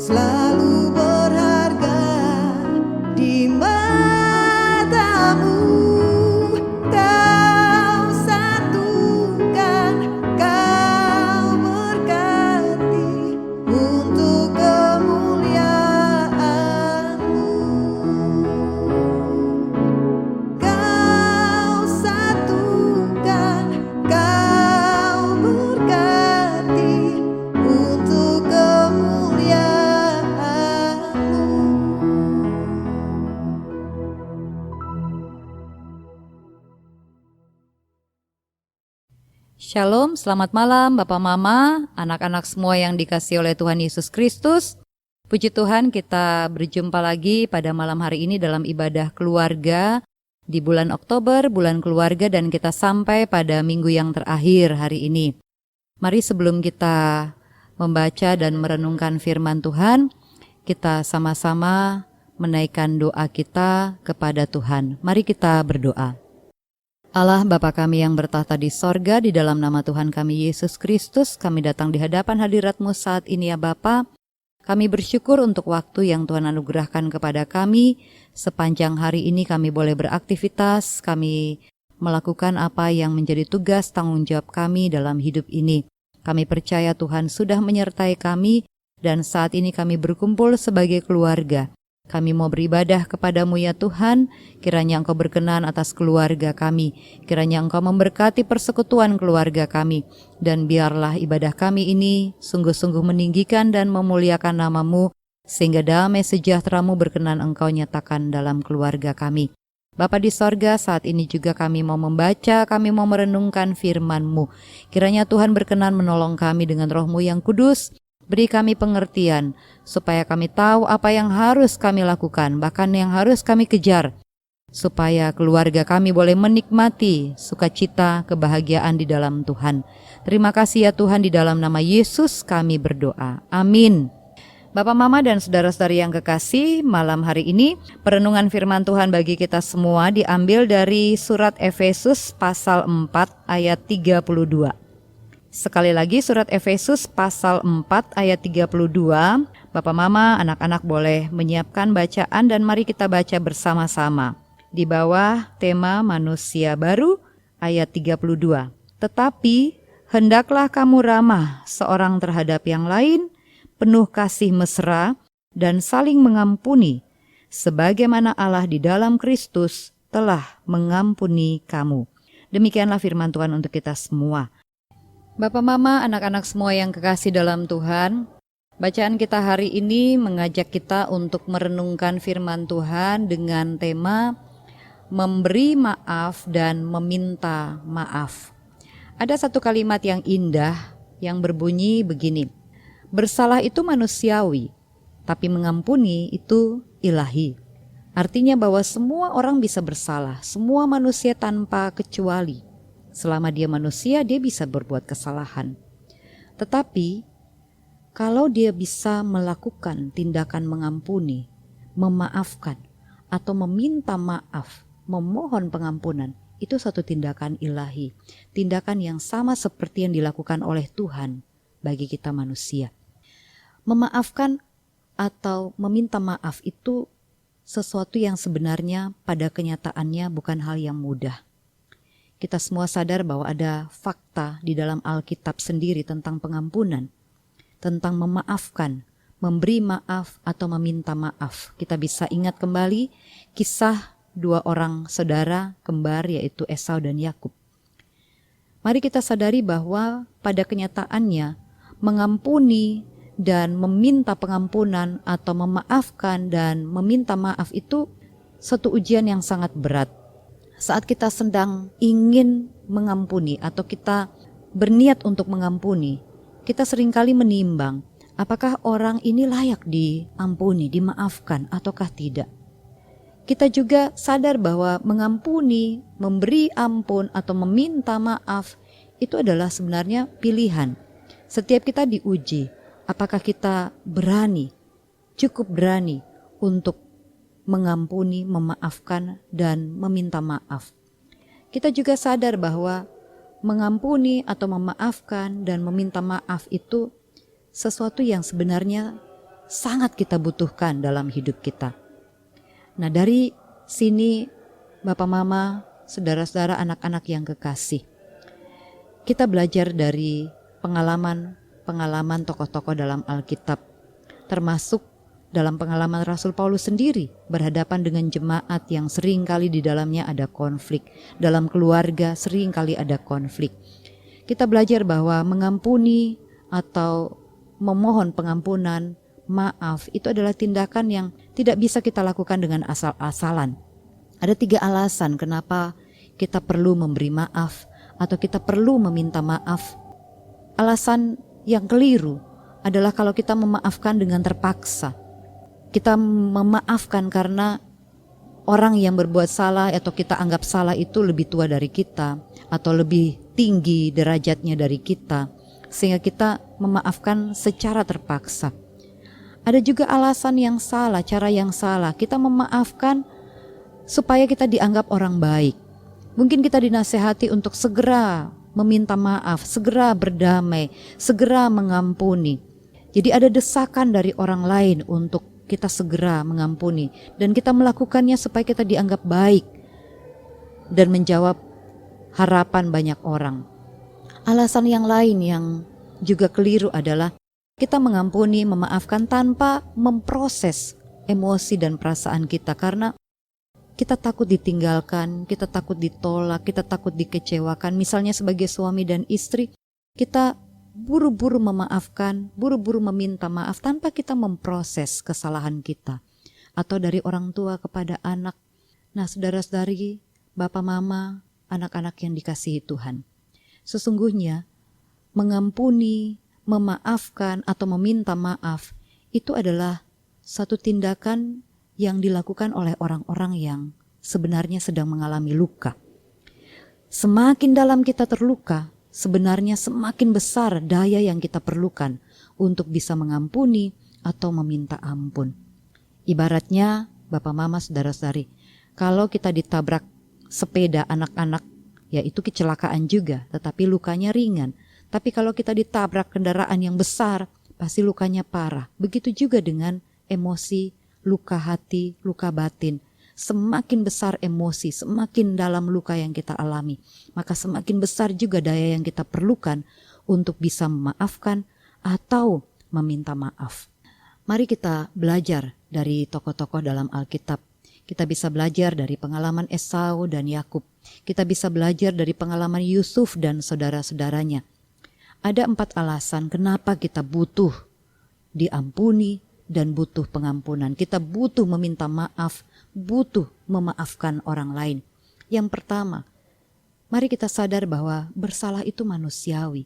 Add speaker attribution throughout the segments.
Speaker 1: selalu berharga di matamu. Kau satukan, kau berkati untuk kemuliaan-Mu. Kau satukan, kau berkati untuk kemuliaan-Mu.
Speaker 2: Shalom, selamat malam Bapak Mama, anak-anak semua yang dikasihi oleh Tuhan Yesus Kristus. Puji Tuhan, kita berjumpa lagi pada malam hari ini dalam ibadah keluarga di bulan Oktober, bulan keluarga, dan kita sampai pada minggu yang terakhir hari ini. Mari sebelum kita membaca dan merenungkan firman Tuhan, kita sama-sama menaikkan doa kita kepada Tuhan. Mari kita berdoa. Allah Bapa kami yang bertahta di sorga, di dalam nama Tuhan kami Yesus Kristus, kami datang di hadapan hadirat-Mu saat ini ya Bapa. Kami bersyukur untuk waktu yang Tuhan anugerahkan kepada kami. Sepanjang hari ini kami boleh beraktivitas, kami melakukan apa yang menjadi tugas tanggung jawab kami dalam hidup ini. Kami percaya Tuhan sudah menyertai kami, dan saat ini kami berkumpul sebagai keluarga. Kami mau beribadah kepada-Mu ya Tuhan, kiranya Engkau berkenan atas keluarga kami, kiranya Engkau memberkati persekutuan keluarga kami, dan biarlah ibadah kami ini sungguh-sungguh meninggikan dan memuliakan nama-Mu, sehingga damai sejahtera-Mu berkenan Engkau nyatakan dalam keluarga kami. Bapa di sorga, saat ini juga kami mau membaca, kami mau merenungkan firman-Mu. Kiranya Tuhan berkenan menolong kami dengan Roh-Mu yang kudus. Beri kami pengertian, supaya kami tahu apa yang harus kami lakukan, bahkan yang harus kami kejar, supaya keluarga kami boleh menikmati sukacita, kebahagiaan di dalam Tuhan. Terima kasih ya Tuhan, di dalam nama Yesus kami berdoa. Amin. Bapak, Mama, dan saudara-saudari yang kekasih, malam hari ini perenungan firman Tuhan bagi kita semua diambil dari surat Efesus pasal 4 ayat 32. Sekali lagi surat Efesus pasal 4 ayat 32. Bapak Mama, anak-anak boleh menyiapkan bacaan dan mari kita baca bersama-sama. Di bawah tema manusia baru ayat 32. Tetapi hendaklah kamu ramah seorang terhadap yang lain, penuh kasih mesra dan saling mengampuni, sebagaimana Allah di dalam Kristus telah mengampuni kamu. Demikianlah firman Tuhan untuk kita semua. Bapak Mama, anak-anak semua yang kekasih dalam Tuhan, bacaan kita hari ini mengajak kita untuk merenungkan firman Tuhan dengan tema memberi maaf dan meminta maaf. Ada satu kalimat yang indah yang berbunyi begini, bersalah itu manusiawi, tapi mengampuni itu ilahi. Artinya bahwa semua orang bisa bersalah, semua manusia tanpa kecuali. Selama dia manusia, dia bisa berbuat kesalahan. Tetapi, kalau dia bisa melakukan tindakan mengampuni, memaafkan, atau meminta maaf, memohon pengampunan, itu satu tindakan ilahi. Tindakan yang sama seperti yang dilakukan oleh Tuhan bagi kita manusia. Memaafkan atau meminta maaf itu sesuatu yang sebenarnya pada kenyataannya bukan hal yang mudah. Kita semua sadar bahwa ada fakta di dalam Alkitab sendiri tentang pengampunan, tentang memaafkan, memberi maaf atau meminta maaf. Kita bisa ingat kembali kisah dua orang saudara kembar yaitu Esau dan Yakub. Mari kita sadari bahwa pada kenyataannya mengampuni dan meminta pengampunan atau memaafkan dan meminta maaf itu satu ujian yang sangat berat. Saat kita sedang ingin mengampuni atau kita berniat untuk mengampuni, kita seringkali menimbang apakah orang ini layak diampuni, dimaafkan ataukah tidak. Kita juga sadar bahwa mengampuni, memberi ampun atau meminta maaf itu adalah sebenarnya pilihan. Setiap kita diuji, apakah kita berani, cukup berani untuk mengampuni, memaafkan, dan meminta maaf. Kita juga sadar bahwa mengampuni atau memaafkan dan meminta maaf itu sesuatu yang sebenarnya sangat kita butuhkan dalam hidup kita. Nah, dari sini Bapak Mama, saudara-saudara, anak-anak yang kekasih, kita belajar dari pengalaman tokoh-tokoh dalam Alkitab, termasuk dalam pengalaman Rasul Paulus sendiri berhadapan dengan jemaat yang sering kali di dalamnya ada konflik. Dalam keluarga sering kali ada konflik. Kita belajar bahwa mengampuni atau memohon pengampunan, maaf, itu adalah tindakan yang tidak bisa kita lakukan dengan asal-asalan. Ada 3 alasan kenapa kita perlu memberi maaf atau kita perlu meminta maaf. Alasan yang keliru adalah kalau kita memaafkan dengan terpaksa. Kita memaafkan karena orang yang berbuat salah atau kita anggap salah itu lebih tua dari kita atau lebih tinggi derajatnya dari kita, sehingga kita memaafkan secara terpaksa. Ada juga alasan yang salah, cara yang salah. Kita memaafkan supaya kita dianggap orang baik. Mungkin kita dinasehati untuk segera meminta maaf, segera berdamai, segera mengampuni. Jadi ada desakan dari orang lain untuk kita segera mengampuni, dan kita melakukannya supaya kita dianggap baik dan menjawab harapan banyak orang. Alasan yang lain yang juga keliru adalah kita mengampuni, memaafkan tanpa memproses emosi dan perasaan kita, karena kita takut ditinggalkan, kita takut ditolak, kita takut dikecewakan. Misalnya sebagai suami dan istri, kita buru-buru memaafkan, buru-buru meminta maaf tanpa kita memproses kesalahan kita. Atau dari orang tua kepada anak. Nah, saudara-saudari, Bapak Mama, anak-anak yang dikasihi Tuhan, sesungguhnya mengampuni, memaafkan atau meminta maaf itu adalah satu tindakan yang dilakukan oleh orang-orang yang sebenarnya sedang mengalami luka. Semakin dalam kita terluka, sebenarnya semakin besar daya yang kita perlukan untuk bisa mengampuni atau meminta ampun. Ibaratnya, Bapak Mama, saudara-saudari, kalau kita ditabrak sepeda anak-anak, ya itu kecelakaan juga, tetapi lukanya ringan. Tapi kalau kita ditabrak kendaraan yang besar, pasti lukanya parah. Begitu juga dengan emosi, luka hati, luka batin. Semakin besar emosi, semakin dalam luka yang kita alami, maka semakin besar juga daya yang kita perlukan untuk bisa memaafkan atau meminta maaf. Mari kita belajar dari tokoh-tokoh dalam Alkitab. Kita bisa belajar dari pengalaman Esau dan Yakub. Kita bisa belajar dari pengalaman Yusuf dan saudara-saudaranya. Ada 4 alasan kenapa kita butuh diampuni dan butuh pengampunan. Kita butuh meminta maaf, butuh memaafkan orang lain. Yang pertama, mari kita sadar bahwa bersalah itu manusiawi.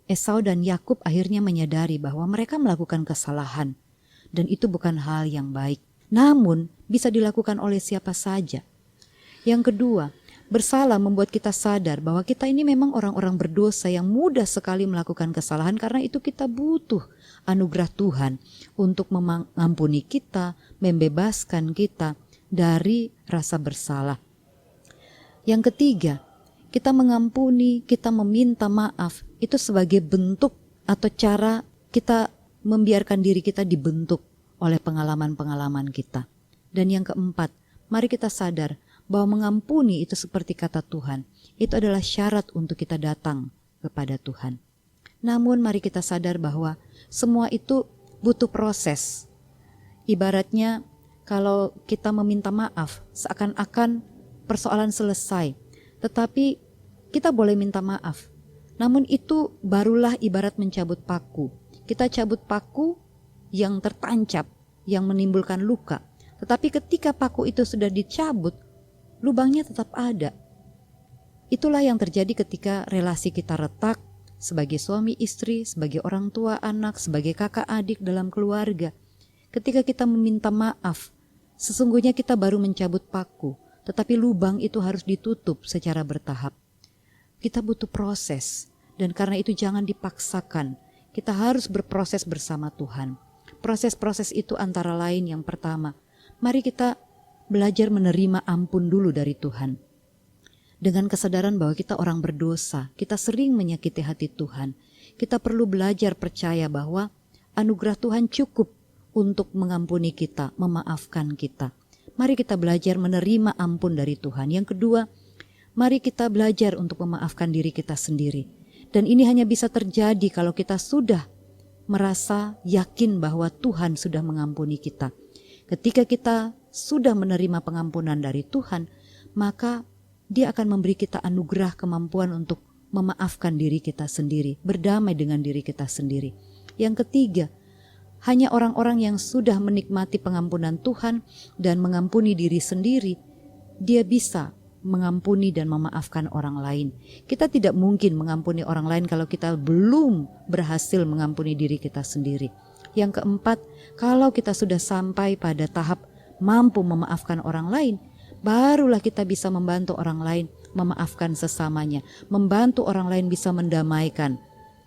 Speaker 2: Esau dan Yakub akhirnya menyadari bahwa mereka melakukan kesalahan dan itu bukan hal yang baik. Namun bisa dilakukan oleh siapa saja. Yang kedua, bersalah membuat kita sadar bahwa kita ini memang orang-orang berdosa yang mudah sekali melakukan kesalahan, karena itu kita butuh anugerah Tuhan untuk mengampuni kita, membebaskan kita dari rasa bersalah. Yang ketiga, kita mengampuni, kita meminta maaf, itu sebagai bentuk atau cara kita membiarkan diri kita dibentuk oleh pengalaman-pengalaman kita. Dan yang keempat, mari kita sadar bahwa mengampuni itu seperti kata Tuhan, itu adalah syarat untuk kita datang kepada Tuhan. Namun mari kita sadar bahwa semua itu butuh proses. Ibaratnya kalau kita meminta maaf, seakan-akan persoalan selesai. Tetapi kita boleh minta maaf. Namun itu barulah ibarat mencabut paku. Kita cabut paku yang tertancap, yang menimbulkan luka. Tetapi ketika paku itu sudah dicabut, lubangnya tetap ada. Itulah yang terjadi ketika relasi kita retak sebagai suami istri, sebagai orang tua anak, sebagai kakak adik dalam keluarga. Ketika kita meminta maaf, sesungguhnya kita baru mencabut paku, tetapi lubang itu harus ditutup secara bertahap. Kita butuh proses, dan karena itu jangan dipaksakan. Kita harus berproses bersama Tuhan. Proses-proses itu antara lain yang pertama, mari kita belajar menerima ampun dulu dari Tuhan. Dengan kesadaran bahwa kita orang berdosa, kita sering menyakiti hati Tuhan. Kita perlu belajar percaya bahwa anugerah Tuhan cukup untuk mengampuni kita, memaafkan kita. Mari kita belajar menerima ampun dari Tuhan. Yang kedua, mari kita belajar untuk memaafkan diri kita sendiri. Dan ini hanya bisa terjadi kalau kita sudah merasa yakin bahwa Tuhan sudah mengampuni kita. Ketika kita sudah menerima pengampunan dari Tuhan, maka Dia akan memberi kita anugerah kemampuan untuk memaafkan diri kita sendiri, berdamai dengan diri kita sendiri. Yang ketiga, hanya orang-orang yang sudah menikmati pengampunan Tuhan dan mengampuni diri sendiri, dia bisa mengampuni dan memaafkan orang lain. Kita tidak mungkin mengampuni orang lain kalau kita belum berhasil mengampuni diri kita sendiri. Yang keempat, kalau kita sudah sampai pada tahap mampu memaafkan orang lain, barulah kita bisa membantu orang lain memaafkan sesamanya, membantu orang lain bisa mendamaikan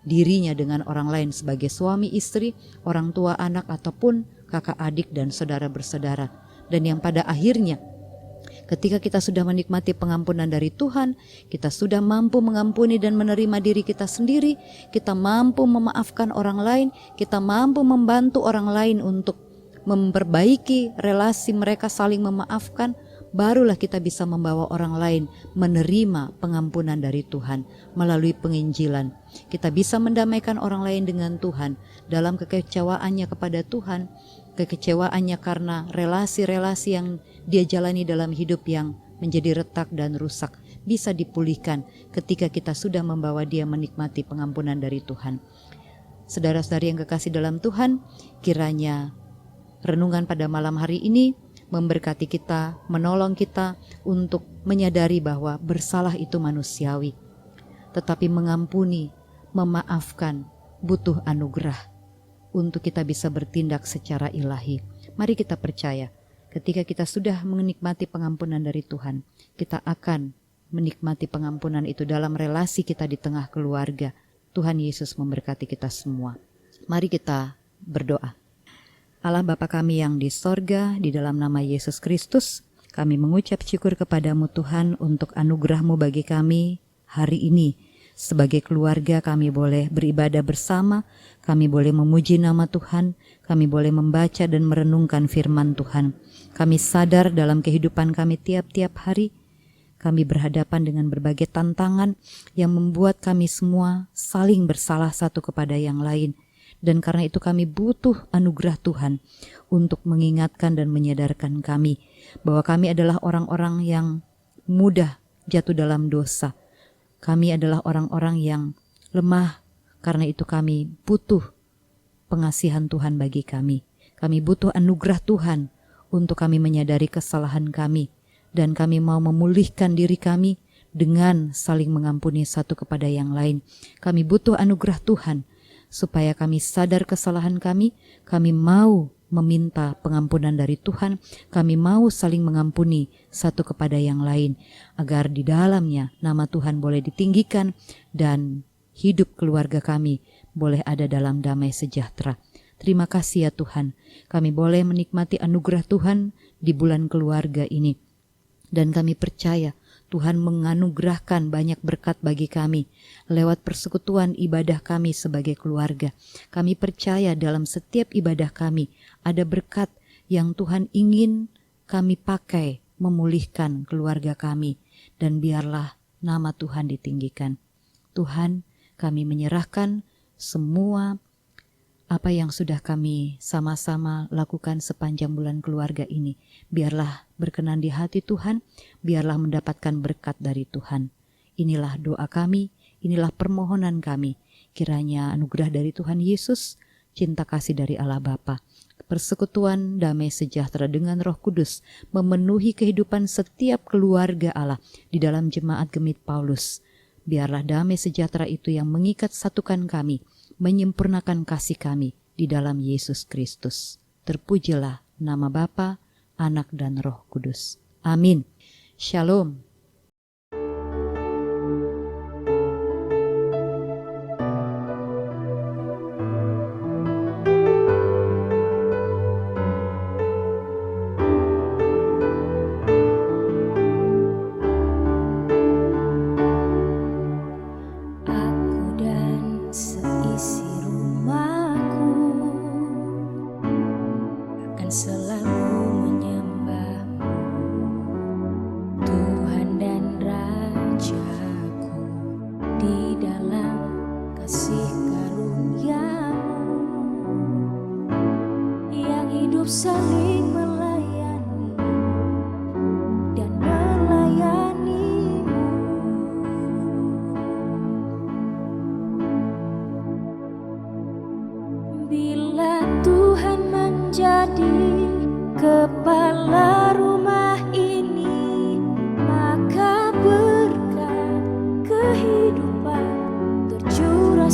Speaker 2: dirinya dengan orang lain sebagai suami istri, orang tua anak, ataupun kakak adik dan saudara bersaudara. Dan yang pada akhirnya, ketika kita sudah menikmati pengampunan dari Tuhan, kita sudah mampu mengampuni dan menerima diri kita sendiri, kita mampu memaafkan orang lain, kita mampu membantu orang lain untuk memperbaiki relasi mereka saling memaafkan, barulah kita bisa membawa orang lain menerima pengampunan dari Tuhan melalui penginjilan. Kita bisa mendamaikan orang lain dengan Tuhan dalam kekecewaannya kepada Tuhan, kekecewaannya karena relasi-relasi yang dia jalani dalam hidup yang menjadi retak dan rusak bisa dipulihkan ketika kita sudah membawa dia menikmati pengampunan dari Tuhan. Saudara-saudari yang kekasih dalam Tuhan, kiranya renungan pada malam hari ini memberkati kita, menolong kita untuk menyadari bahwa bersalah itu manusiawi, tetapi mengampuni, memaafkan butuh anugerah untuk kita bisa bertindak secara ilahi. Mari kita percaya, ketika kita sudah menikmati pengampunan dari Tuhan, kita akan menikmati pengampunan itu dalam relasi kita di tengah keluarga. Tuhan Yesus memberkati kita semua. Mari kita berdoa. Allah Bapa kami yang di sorga, di dalam nama Yesus Kristus, kami mengucap syukur kepadamu Tuhan untuk anugerah-Mu bagi kami hari ini. Sebagai keluarga kami boleh beribadah bersama, kami boleh memuji nama Tuhan, kami boleh membaca dan merenungkan firman Tuhan. Kami sadar dalam kehidupan kami tiap-tiap hari, kami berhadapan dengan berbagai tantangan yang membuat kami semua saling bersalah satu kepada yang lain. Dan karena itu kami butuh anugerah Tuhan untuk mengingatkan dan menyadarkan kami bahwa kami adalah orang-orang yang mudah jatuh dalam dosa. Kami adalah orang-orang yang lemah, karena itu kami butuh pengasihan Tuhan bagi kami. Kami butuh anugerah Tuhan untuk kami menyadari kesalahan kami, dan kami mau memulihkan diri kami dengan saling mengampuni satu kepada yang lain. Kami butuh anugerah Tuhan supaya kami sadar kesalahan kami mau meminta pengampunan dari Tuhan, kami mau saling mengampuni satu kepada yang lain, agar di dalamnya nama Tuhan boleh ditinggikan dan hidup keluarga kami boleh ada dalam damai sejahtera. Terima kasih ya Tuhan, kami boleh menikmati anugerah Tuhan di bulan keluarga ini, dan kami percaya Tuhan menganugerahkan banyak berkat bagi kami lewat persekutuan ibadah kami sebagai keluarga. Kami percaya dalam setiap ibadah kami ada berkat yang Tuhan ingin kami pakai memulihkan keluarga kami, dan biarlah nama Tuhan ditinggikan. Tuhan, kami menyerahkan semua apa yang sudah kami sama-sama lakukan sepanjang bulan keluarga ini. Biarlah berkenan di hati Tuhan, biarlah mendapatkan berkat dari Tuhan. Inilah doa kami, inilah permohonan kami. Kiranya anugerah dari Tuhan Yesus, cinta kasih dari Allah Bapa, persekutuan damai sejahtera dengan Roh Kudus memenuhi kehidupan setiap keluarga Allah di dalam jemaat Gemit Paulus. Biarlah damai sejahtera itu yang mengikat satukan kami, menyempurnakan kasih kami di dalam Yesus Kristus. Terpujilah nama Bapa, Anak dan Roh Kudus. Amin. Shalom.
Speaker 1: Aku dan seisi rumahku
Speaker 3: dan selalu menyembahmu, Tuhan dan Rajaku, di dalam kasih karuniamu yang hidup saling melayani dan melayanimu. Bila Tuhan menjadi kepala rumah ini, maka berkat kehidupan tercurah